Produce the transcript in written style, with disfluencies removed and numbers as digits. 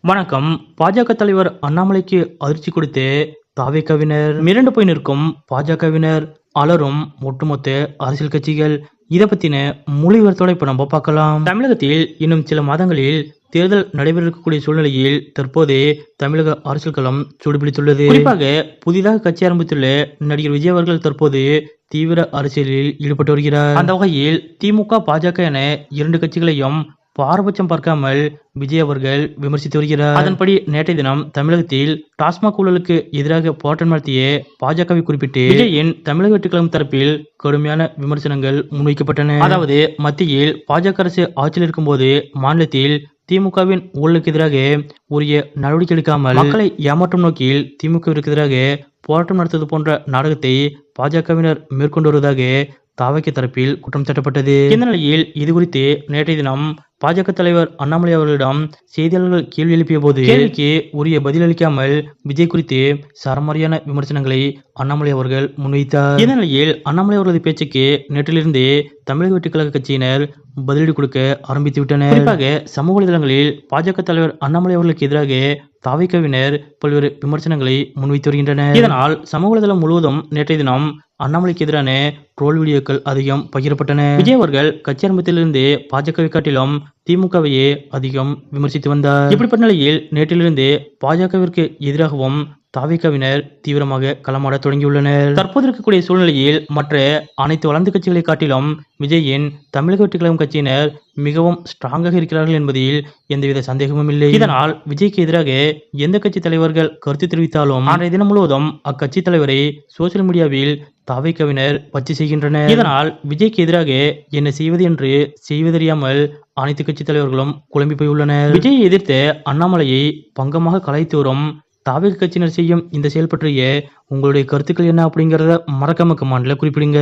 வணக்கம். பாஜக தலைவர் அண்ணாமலைக்கு அதிர்ச்சி கொடுத்து தாவேகாவினர் மிரண்டு போய் நிற்கும் பாஜகவினர் அலரும் ஒட்டுமொத்த அரசியல் கட்சிகள் இதை பத்தின முழு விவரத்தோட இப்ப நம்ம பார்க்கலாம். தமிழகத்தில் இன்னும் சில மாதங்களில் தேர்தல் நடைபெற இருக்கக்கூடிய சூழ்நிலையில் தற்போது தமிழக அரசியல் களம் சூடுபிடித்துள்ளது. குறிப்பாக புதிதாக கட்சி ஆரம்பித்துள்ள நடிகர் விஜய் அவர்கள் தற்போது தீவிர அரசியலில் ஈடுபட்டு வருகிறார். அந்த வகையில் திமுக பாஜக என இரண்டு கட்சிகளையும் பாரபட்சம் பார்க்காமல் விஜய் அவர்கள் விமர்சித்து வருகிறார். அதன்படி நேற்றைய தினம் தமிழகத்தில் டாஸ்மாக் ஊழலுக்கு எதிராக போராட்டம் நடத்திய பாஜகவை குறிப்பிட்டு விஜயின் தமிழக வெற்றிக்கழகம் தரப்பில் கடுமையான விமர்சனங்கள் முன்வைக்கப்பட்டன. அதாவது மத்தியில் பாஜக அரசு ஆட்சியில் இருக்கும்போது மாநிலத்தில் திமுகவின் ஊழலுக்கு எதிராக உரிய நடவடிக்கை எடுக்காமல் மக்களை ஏமாற்றும் நோக்கில் திமுகவிற்கு எதிராக போராட்டம் நடத்துவது போன்ற நாடகத்தை பாஜகவினர் மேற்கொண்டு வருவதாக தாவேகா தரப்பில் குற்றம் சாட்டப்பட்டது. இந்த நிலையில் இது குறித்து நேற்றைய தினம் பாஜக தலைவர் அண்ணாமலை அவர்களிடம் செய்தியாளர்கள் கேள்வி எழுப்பிய போது கேள்விக்கு உரிய பதிலளிக்காமல் விஜய் குறித்து சரமாரியான விமர்சனங்களை அண்ணாமலை அவர்கள் முன்வைத்தார். இந்த நிலையில் அண்ணாமலை அவர்களது பேச்சுக்கு நேற்றிலிருந்து தமிழக வெற்றிக்கழக கட்சியினர் பதிலடி கொடுக்க ஆரம்பித்து விட்டனர். குறிப்பாக சமூக வலைதளங்களில் பாஜக தலைவர் அண்ணாமலை அவர்களுக்கு எதிராக தாவேகாவினர் பல்வேறு விமர்சனங்களை முன்வைத்து வருகின்றனர். இதனால் சமூக வலைதளம் முழுவதும் நேற்றைய தினம் அண்ணாமலைக்கு எதிரான ட்ரோல் வீடியோக்கள் அதிகம் பகிரப்பட்டன. விஜய் அவர்கள் கட்சி ஆரம்பத்திலிருந்து பாஜகவை காட்டிலும் திமுகவையே அதிகம் விமர்சித்து வந்தார். இப்படிப்பட்ட நிலையில் நேற்றிலிருந்து பாஜகவிற்கு எதிராகவும் தாவேகாவினர் தீவிரமாக களமாட தொடங்கியுள்ளனர். தற்போது இருக்கக்கூடிய சூழ்நிலையில் மற்ற அனைத்து வளர்ந்த கட்சிகளை காட்டிலும் விஜயின் தமிழக வெற்றிக்கழகம் கட்சியினர் மிகவும் ஸ்ட்ராங்காக இருக்கிறார்கள் என்பதில் எந்தவித சந்தேகமும் இல்லை. இதனால் விஜய்க்கு எதிராக எந்த கட்சி தலைவர்கள் கருத்து தெரிவித்தாலும் அன்றைய தினம் முழுவதும் அக்கட்சி தலைவரை சோசியல் மீடியாவில் தாவேகாவினர் பச்சை செய்கின்றனர். இதனால் விஜய்க்கு எதிராக என்ன செய்வது என்று செய்வதறியாமல் அனைத்து கட்சி தலைவர்களும் குழம்பி போயுள்ளனர். விஜயை எதிர்த்த அண்ணாமலையை பங்கமாக கலைத்து வரும் தாவேகா கட்சியினர் செய்யும் இந்த செயல் பற்றிய உங்களுடைய கருத்துக்கள் என்ன அப்படிங்கறத மறக்காம கமெண்ட்ல குறிப்பிடுங்க.